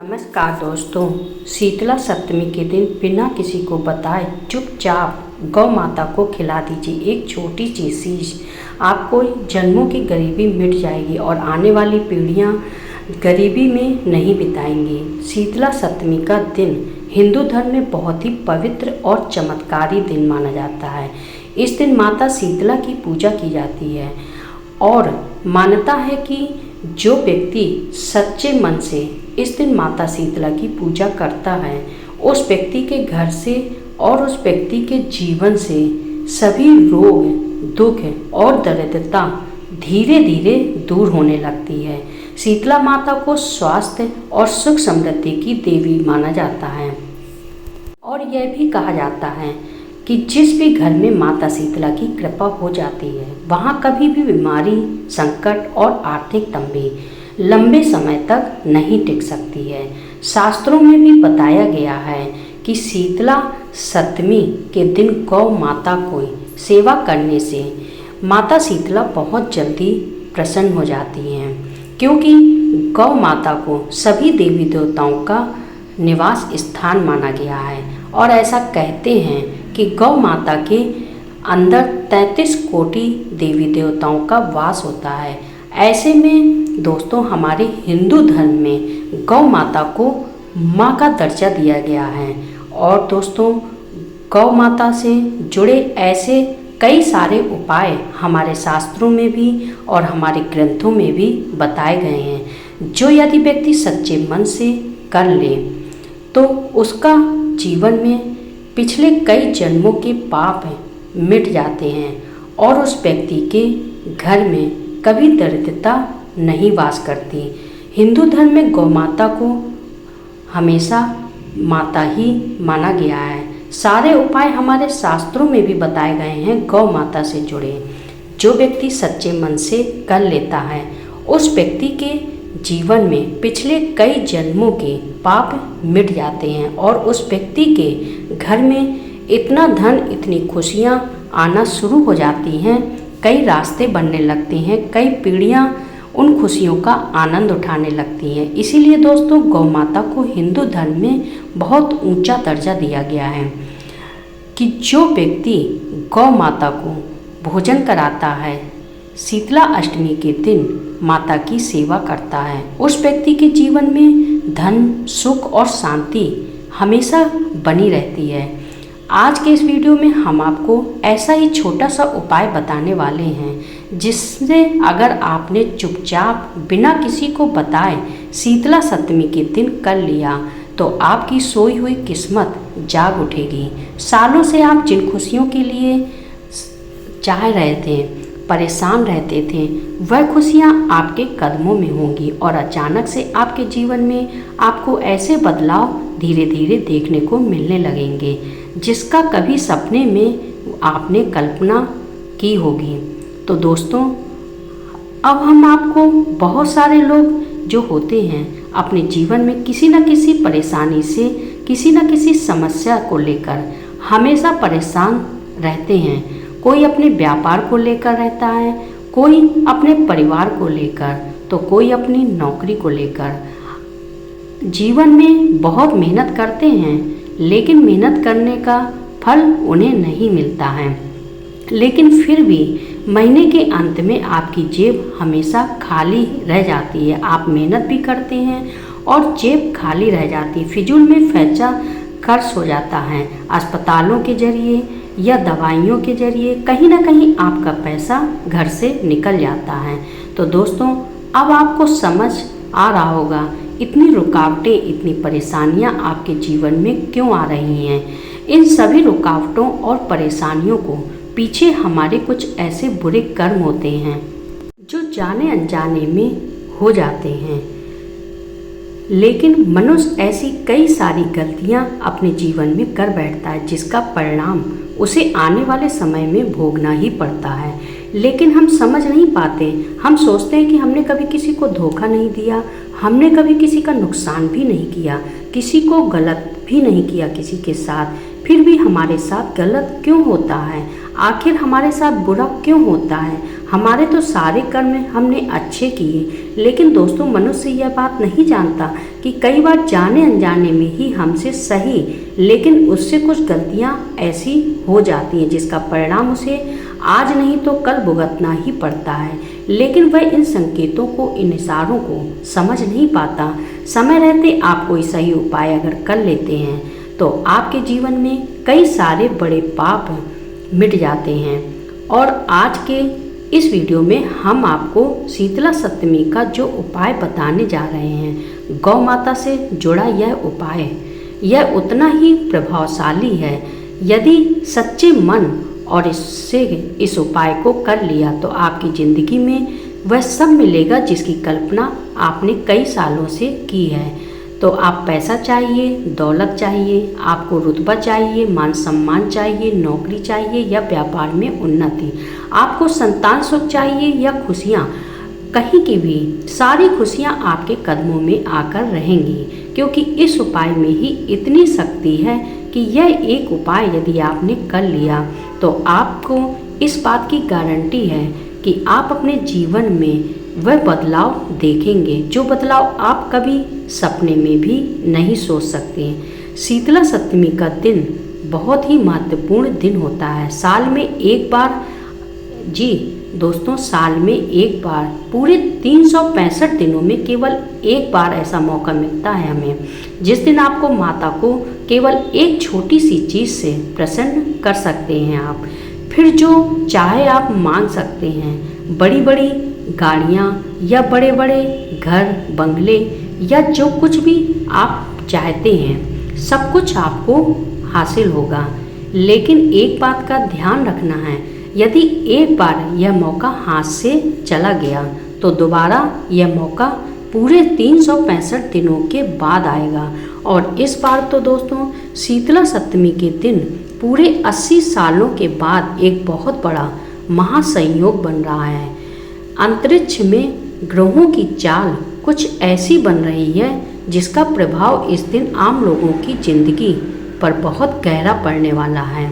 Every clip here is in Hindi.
नमस्कार दोस्तों, शीतला सप्तमी के दिन बिना किसी को बताए चुपचाप गौ माता को खिला दीजिए एक छोटी सी चीज़। आपको जन्मों की गरीबी मिट जाएगी और आने वाली पीढ़ियां गरीबी में नहीं बिताएंगी। शीतला सप्तमी का दिन हिंदू धर्म में बहुत ही पवित्र और चमत्कारी दिन माना जाता है। इस दिन माता शीतला की पूजा की जाती है और मान्यता है कि जो व्यक्ति सच्चे मन से इस दिन माता शीतला की पूजा करता है, उस व्यक्ति के घर से और उस व्यक्ति के जीवन से सभी रोग, दुख और दरिद्रता धीरे धीरे दूर होने लगती है। शीतला माता को स्वास्थ्य और सुख समृद्धि की देवी माना जाता है और यह भी कहा जाता है कि जिस भी घर में माता शीतला की कृपा हो जाती है, वहाँ कभी भी बीमारी, संकट और आर्थिक तंगी लंबे समय तक नहीं टिक सकती है। शास्त्रों में भी बताया गया है कि शीतला सप्तमी के दिन गौ माता को सेवा करने से माता शीतला बहुत जल्दी प्रसन्न हो जाती हैं, क्योंकि गौ माता को सभी देवी देवताओं का निवास स्थान माना गया है और ऐसा कहते हैं कि गौ माता के अंदर 33 कोटि देवी देवताओं का वास होता है। ऐसे में दोस्तों, हमारे हिंदू धर्म में गौ माता को माँ का दर्जा दिया गया है और दोस्तों, गौ माता से जुड़े ऐसे कई सारे उपाय हमारे शास्त्रों में भी और हमारे ग्रंथों में भी बताए गए हैं, जो यदि व्यक्ति सच्चे मन से कर ले तो उसका जीवन में पिछले कई जन्मों के पाप मिट जाते हैं और उस व्यक्ति के घर में कभी दरिद्रता नहीं वास करती। हिंदू धर्म में गौ माता को हमेशा माता ही माना गया है। सारे उपाय हमारे शास्त्रों में भी बताए गए हैं गौ माता से जुड़े। जो व्यक्ति सच्चे मन से कर लेता है, उस व्यक्ति के जीवन में पिछले कई जन्मों के पाप मिट जाते हैं और उस व्यक्ति के घर में इतना धन, इतनी खुशियाँ आना शुरू हो जाती हैं, कई रास्ते बनने लगते हैं, कई पीढ़ियाँ उन खुशियों का आनंद उठाने लगती हैं। इसीलिए दोस्तों, गौ माता को हिंदू धर्म में बहुत ऊंचा दर्जा दिया गया है कि जो व्यक्ति गौ माता को भोजन कराता है, शीतला अष्टमी के दिन माता की सेवा करता है, उस व्यक्ति के जीवन में धन, सुख और शांति हमेशा बनी रहती है। आज के इस वीडियो में हम आपको ऐसा ही छोटा सा उपाय बताने वाले हैं, जिससे अगर आपने चुपचाप बिना किसी को बताए शीतला सप्तमी के दिन कर लिया तो आपकी सोई हुई किस्मत जाग उठेगी। सालों से आप जिन खुशियों के लिए चाह रहे थे, परेशान रहते थे, वह खुशियाँ आपके कदमों में होंगी और अचानक से आपके जीवन में आपको ऐसे बदलाव धीरे धीरे देखने को मिलने लगेंगे जिसका कभी सपने में आपने कल्पना की होगी। तो दोस्तों, अब हम आपको बहुत सारे लोग जो होते हैं अपने जीवन में किसी न किसी परेशानी से, किसी न किसी समस्या को लेकर हमेशा परेशान रहते हैं। कोई अपने व्यापार को लेकर रहता है, कोई अपने परिवार को लेकर, तो कोई अपनी नौकरी को लेकर। जीवन में बहुत मेहनत करते हैं, लेकिन मेहनत करने का फल उन्हें नहीं मिलता है। लेकिन फिर भी महीने के अंत में आपकी जेब हमेशा खाली रह जाती है। आप मेहनत भी करते हैं और जेब खाली रह जाती है, फिजूल में पैसा खर्च हो जाता है। अस्पतालों के जरिए या दवाइयों के जरिए कहीं ना कहीं आपका पैसा घर से निकल जाता है। तो दोस्तों, अब आपको समझ आ रहा होगा इतनी रुकावटें, इतनी परेशानियां आपके जीवन में क्यों आ रही हैं। इन सभी रुकावटों और परेशानियों को पीछे हमारे कुछ ऐसे बुरे कर्म होते हैं जो जाने अनजाने में हो जाते हैं, लेकिन मनुष्य ऐसी कई सारी गलतियां अपने जीवन में कर बैठता है जिसका परिणाम उसे आने वाले समय में भोगना ही पड़ता है। लेकिन हम समझ नहीं पाते। हम सोचते हैं कि हमने कभी किसी को धोखा नहीं दिया, हमने कभी किसी का नुकसान भी नहीं किया, किसी को गलत भी नहीं किया किसी के साथ, फिर भी हमारे साथ गलत क्यों होता है, आखिर हमारे साथ बुरा क्यों होता है। हमारे तो सारे कर्म हमने अच्छे किए, लेकिन दोस्तों मनुष्य यह बात नहीं जानता कि कई बार जाने अनजाने में ही हमसे सही, लेकिन उससे कुछ गलतियां ऐसी हो जाती हैं जिसका परिणाम उसे आज नहीं तो कल भुगतना ही पड़ता है। लेकिन वह इन संकेतों को, इन इशारों को समझ नहीं पाता। समय रहते आप कोई सही उपाय अगर कर लेते हैं तो आपके जीवन में कई सारे बड़े पाप मिट जाते हैं। और आज के इस वीडियो में हम आपको शीतला सप्तमी का जो उपाय बताने जा रहे हैं, गौ माता से जुड़ा यह उपाय, यह उतना ही प्रभावशाली है। यदि सच्चे मन और इस उपाय को कर लिया तो आपकी ज़िंदगी में वह सब मिलेगा जिसकी कल्पना आपने कई सालों से की है। तो आप पैसा चाहिए, दौलत चाहिए, आपको रुतबा चाहिए, मान सम्मान चाहिए, नौकरी चाहिए या व्यापार में उन्नति, आपको संतान सुख चाहिए या खुशियाँ, कहीं की भी सारी खुशियाँ आपके कदमों में आकर रहेंगी, क्योंकि इस उपाय में ही इतनी शक्ति है कि यह एक उपाय यदि आपने कर लिया तो आपको इस बात की गारंटी है कि आप अपने जीवन में वह बदलाव देखेंगे जो बदलाव आप कभी सपने में भी नहीं सोच सकते। शीतला सप्तमी का दिन बहुत ही महत्वपूर्ण दिन होता है। साल में एक बार, जी दोस्तों, साल में एक बार, पूरे 365 दिनों में केवल एक बार ऐसा मौका मिलता है हमें, जिस दिन आपको माता को केवल एक छोटी सी चीज़ से प्रसन्न कर सकते हैं आप। फिर जो चाहे आप मांग सकते हैं, बड़ी बड़ी गाड़ियाँ या बड़े बड़े घर बंगले या जो कुछ भी आप चाहते हैं, सब कुछ आपको हासिल होगा। लेकिन एक बात का ध्यान रखना है, यदि एक बार यह मौका हाथ से चला गया तो दोबारा यह मौका पूरे 365 दिनों के बाद आएगा। और इस बार तो दोस्तों शीतला सप्तमी के दिन पूरे 80 सालों के बाद एक बहुत बड़ा महासंयोग बन रहा है। अंतरिक्ष में ग्रहों की चाल कुछ ऐसी बन रही है जिसका प्रभाव इस दिन आम लोगों की जिंदगी पर बहुत गहरा पड़ने वाला है।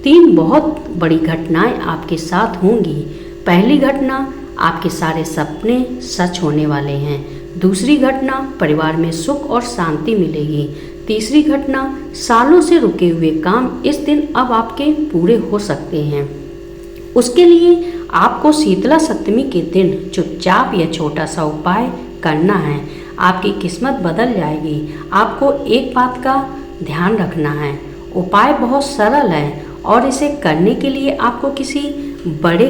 3 बहुत बड़ी घटनाएं आपके साथ होंगी। पहली घटना, आपके सारे सपने सच होने वाले हैं। दूसरी घटना, परिवार में सुख और शांति मिलेगी। तीसरी घटना, सालों से रुके हुए काम इस दिन अब आपके पूरे हो सकते हैं। उसके लिए आपको शीतला सप्तमी के दिन चुपचाप यह छोटा सा उपाय करना है। आपकी किस्मत बदल जाएगी। आपको एक बात का ध्यान रखना है, उपाय बहुत सरल है और इसे करने के लिए आपको किसी बड़े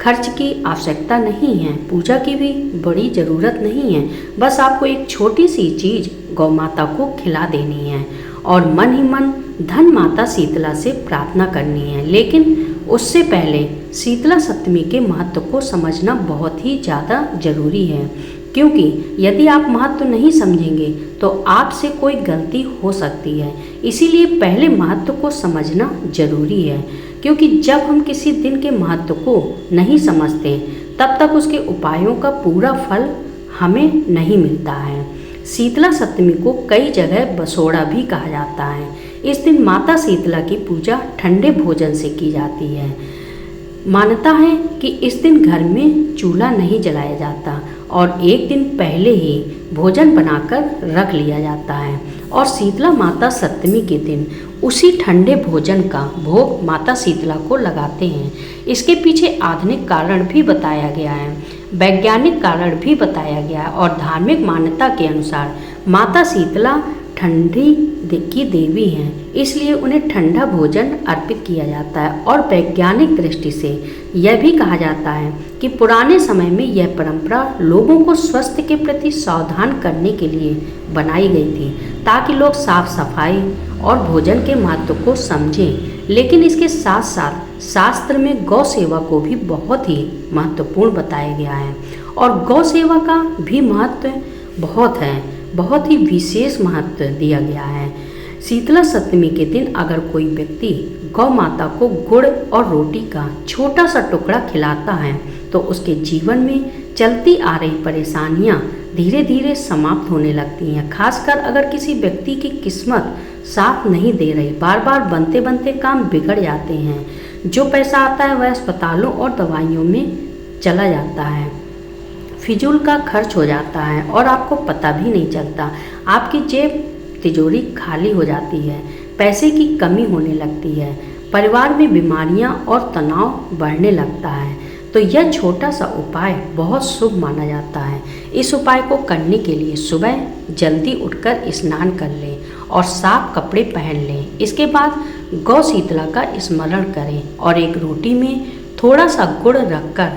खर्च की आवश्यकता नहीं है, पूजा की भी बड़ी ज़रूरत नहीं है। बस आपको एक छोटी सी चीज़ गौ माता को खिला देनी है और मन ही मन धन माता शीतला से प्रार्थना करनी है। लेकिन उससे पहले शीतला सप्तमी के महत्व को समझना बहुत ही ज़्यादा ज़रूरी है, क्योंकि यदि आप महत्व नहीं समझेंगे तो आपसे कोई गलती हो सकती है। इसीलिए पहले महत्व को समझना ज़रूरी है, क्योंकि जब हम किसी दिन के महत्व को नहीं समझते तब तक उसके उपायों का पूरा फल हमें नहीं मिलता है। शीतला सप्तमी को कई जगह बसोड़ा भी कहा जाता है। इस दिन माता शीतला की पूजा ठंडे भोजन से की जाती है। मान्यता है कि इस दिन घर में चूल्हा नहीं जलाया जाता और एक दिन पहले ही भोजन बनाकर रख लिया जाता है और शीतला माता सप्तमी के दिन उसी ठंडे भोजन का भोग माता शीतला को लगाते हैं। इसके पीछे आधुनिक कारण भी बताया गया है, वैज्ञानिक कारण भी बताया गया है और धार्मिक मान्यता के अनुसार माता शीतला ठंडी की देवी हैं, इसलिए उन्हें ठंडा भोजन अर्पित किया जाता है। और वैज्ञानिक दृष्टि से यह भी कहा जाता है कि पुराने समय में यह परंपरा लोगों को स्वास्थ्य के प्रति सावधान करने के लिए बनाई गई थी, ताकि लोग साफ सफाई और भोजन के महत्व को समझें। लेकिन इसके साथ साथ शास्त्र में गौ सेवा को भी बहुत ही महत्वपूर्ण बताया गया है और गौ सेवा का भी महत्व बहुत ही विशेष महत्व दिया गया है। शीतला सप्तमी के दिन अगर कोई व्यक्ति गौ माता को गुड़ और रोटी का छोटा सा टुकड़ा खिलाता है तो उसके जीवन में चलती आ रही परेशानियां धीरे धीरे समाप्त होने लगती हैं। खासकर अगर किसी व्यक्ति की किस्मत साथ नहीं दे रही, बार बार बनते बनते काम बिगड़ जाते हैं, जो पैसा आता है वह अस्पतालों और दवाइयों में चला जाता है, फिजूल का खर्च हो जाता है और आपको पता भी नहीं चलता। आपकी जेब तिजोरी खाली हो जाती है, पैसे की कमी होने लगती है, परिवार में बीमारियां और तनाव बढ़ने लगता है। तो यह छोटा सा उपाय बहुत शुभ माना जाता है। इस उपाय को करने के लिए सुबह जल्दी उठकर स्नान कर लें और साफ कपड़े पहन लें। इसके बाद गौ शीतला का स्मरण करें और एक रोटी में थोड़ा सा गुड़ रखकर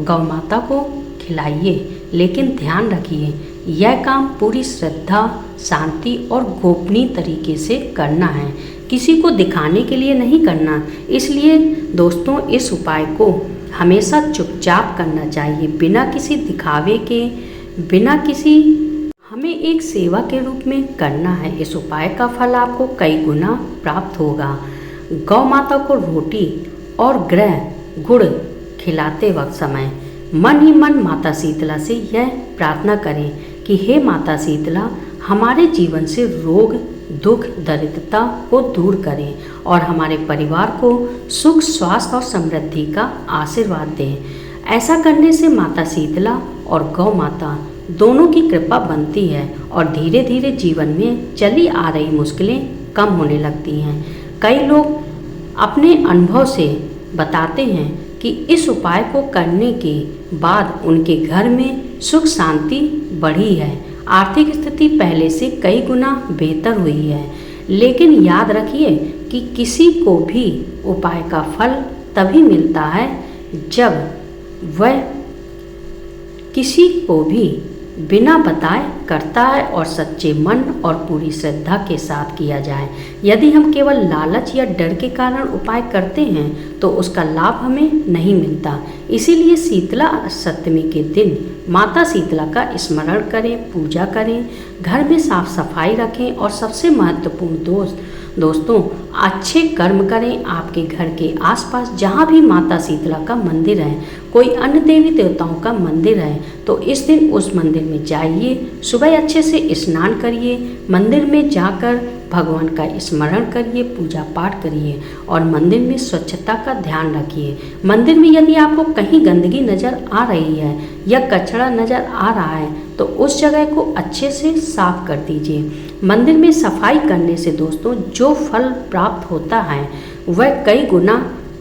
गौ माता को खिलाइए। लेकिन ध्यान रखिए, यह काम पूरी श्रद्धा, शांति और गोपनीय तरीके से करना है, किसी को दिखाने के लिए नहीं करना। इसलिए दोस्तों, इस उपाय को हमेशा चुपचाप करना चाहिए, बिना किसी दिखावे के, बिना किसी, हमें एक सेवा के रूप में करना है। इस उपाय का फल आपको कई गुना प्राप्त होगा। गौ माता को रोटी और ग्रह गुड़ खिलाते वक्त समय मन ही मन माता शीतला से यह प्रार्थना करें कि हे माता शीतला, हमारे जीवन से रोग, दुख, दरिद्रता को दूर करें और हमारे परिवार को सुख, स्वास्थ्य और समृद्धि का आशीर्वाद दें। ऐसा करने से माता शीतला और गौ माता दोनों की कृपा बनती है और धीरे धीरे जीवन में चली आ रही मुश्किलें कम होने लगती हैं। कई लोग अपने अनुभव से बताते हैं कि इस उपाय को करने के बाद उनके घर में सुख शांति बढ़ी है, आर्थिक स्थिति पहले से कई गुना बेहतर हुई है। लेकिन याद रखिए कि किसी को भी उपाय का फल तभी मिलता है जब वह किसी को भी बिना बताए करता है और सच्चे मन और पूरी श्रद्धा के साथ किया जाए। यदि हम केवल लालच या डर के कारण उपाय करते हैं तो उसका लाभ हमें नहीं मिलता। इसीलिए शीतला सप्तमी के दिन माता शीतला का स्मरण करें, पूजा करें, घर में साफ सफाई रखें और सबसे महत्वपूर्ण दोस्तों अच्छे कर्म करें। आपके घर के आसपास जहाँ भी माता शीतला का मंदिर है, कोई अन्य देवी देवताओं का मंदिर है, तो इस दिन उस मंदिर में जाइए, सुबह अच्छे से स्नान करिए, मंदिर में जाकर भगवान का स्मरण करिए, पूजा पाठ करिए और मंदिर में स्वच्छता का ध्यान रखिए। मंदिर में यदि आपको कहीं गंदगी नज़र आ रही है या कचरा नज़र आ रहा है तो उस जगह को अच्छे से साफ कर दीजिए। मंदिर में सफाई करने से दोस्तों जो फल प्राप्त होता है वह कई गुना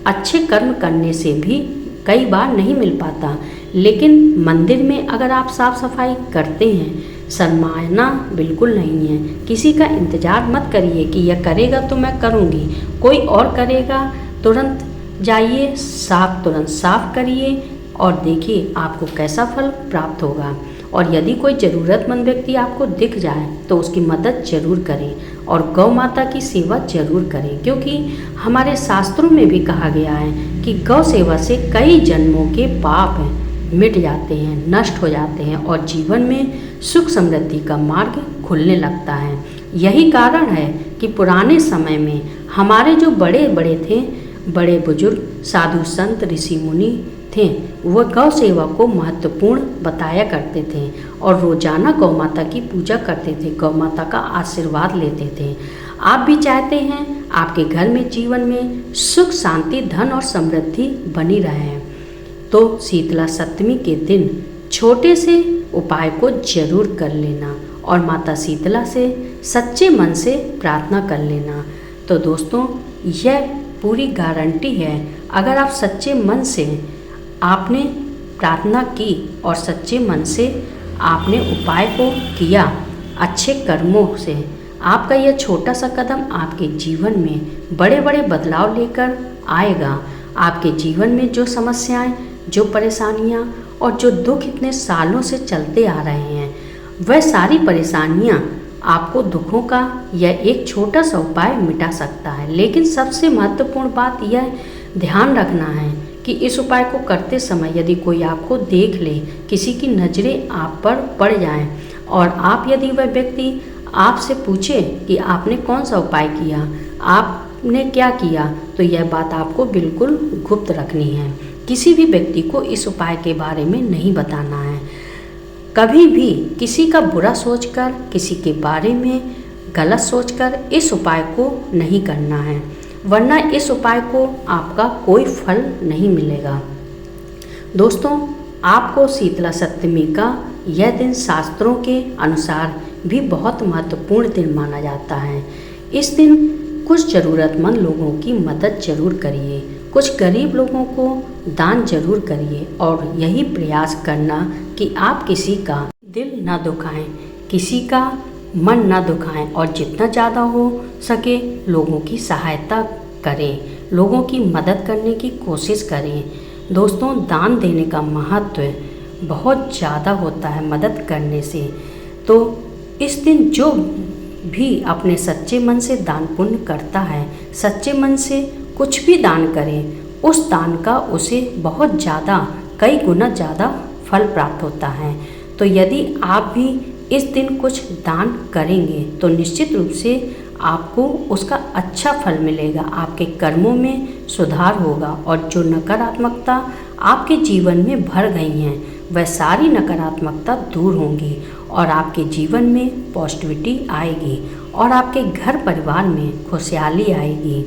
अच्छे कर्म करने से भी कई बार नहीं मिल पाता। लेकिन मंदिर में अगर आप साफ सफाई करते हैं, शर्माना बिल्कुल नहीं है। किसी का इंतज़ार मत करिए कि यह करेगा तो मैं करूँगी, कोई और करेगा, तुरंत जाइए, तुरंत साफ करिए और देखिए आपको कैसा फल प्राप्त होगा। और यदि कोई ज़रूरतमंद व्यक्ति आपको दिख जाए तो उसकी मदद जरूर करें और गौ माता की सेवा जरूर करें, क्योंकि हमारे शास्त्रों में भी कहा गया है कि गौ सेवा से कई जन्मों के पाप मिट जाते हैं, नष्ट हो जाते हैं और जीवन में सुख समृद्धि का मार्ग खुलने लगता है। यही कारण है कि पुराने समय में हमारे जो बड़े बुजुर्ग साधु संत ऋषि मुनि थे, वह गौ सेवा को महत्वपूर्ण बताया करते थे और रोजाना गौ माता की पूजा करते थे, गौ माता का आशीर्वाद लेते थे। आप भी चाहते हैं आपके घर में जीवन में सुख शांति, धन और समृद्धि बनी रहे, तो शीतला सप्तमी के दिन छोटे से उपाय को जरूर कर लेना और माता शीतला से सच्चे मन से प्रार्थना कर लेना। तो दोस्तों यह पूरी गारंटी है, अगर आप सच्चे मन से आपने प्रार्थना की और सच्चे मन से आपने उपाय को किया, अच्छे कर्मों से, आपका यह छोटा सा कदम आपके जीवन में बड़े बड़े बदलाव लेकर आएगा। आपके जीवन में जो समस्याएं, जो परेशानियां और जो दुख इतने सालों से चलते आ रहे हैं, वह सारी परेशानियां आपको दुखों का यह एक छोटा सा उपाय मिटा सकता है। लेकिन सबसे महत्वपूर्ण बात यह ध्यान रखना है कि इस उपाय को करते समय यदि कोई आपको देख ले, किसी की नज़रें आप पर पड़ जाएं और यदि वह व्यक्ति आपसे पूछे कि आपने कौन सा उपाय किया, आपने क्या किया, तो यह बात आपको बिल्कुल गुप्त रखनी है। किसी भी व्यक्ति को इस उपाय के बारे में नहीं बताना है। कभी भी किसी का बुरा सोचकर, किसी के बारे में गलत सोचकर इस उपाय को नहीं करना है। वरना इस उपाय को आपका कोई फल नहीं मिलेगा। दोस्तों, आपको शीतला सप्तमी का यह दिन शास्त्रों के अनुसार भी बहुत महत्वपूर्ण दिन माना जाता है। इस दिन कुछ ज़रूरतमंद लोगों की मदद जरूर करिए, कुछ गरीब लोगों को दान जरूर करिए और यही प्रयास करना कि आप किसी का दिल न दुखाएं, किसी का मन न दुखाएं और जितना ज़्यादा हो सके लोगों की सहायता करें, लोगों की मदद करने की कोशिश करें। दोस्तों, दान देने का महत्व बहुत ज़्यादा होता है मदद करने से। तो इस दिन जो भी अपने सच्चे मन से दान पुण्य करता है, सच्चे मन से कुछ भी दान करें, उस दान का उसे बहुत ज़्यादा कई गुना ज़्यादा फल प्राप्त होता है। तो यदि आप भी इस दिन कुछ दान करेंगे तो निश्चित रूप से आपको उसका अच्छा फल मिलेगा, आपके कर्मों में सुधार होगा और जो नकारात्मकता आपके जीवन में भर गई हैं वह सारी नकारात्मकता दूर होंगी और आपके जीवन में पॉजिटिविटी आएगी और आपके घर परिवार में खुशहाली आएगी।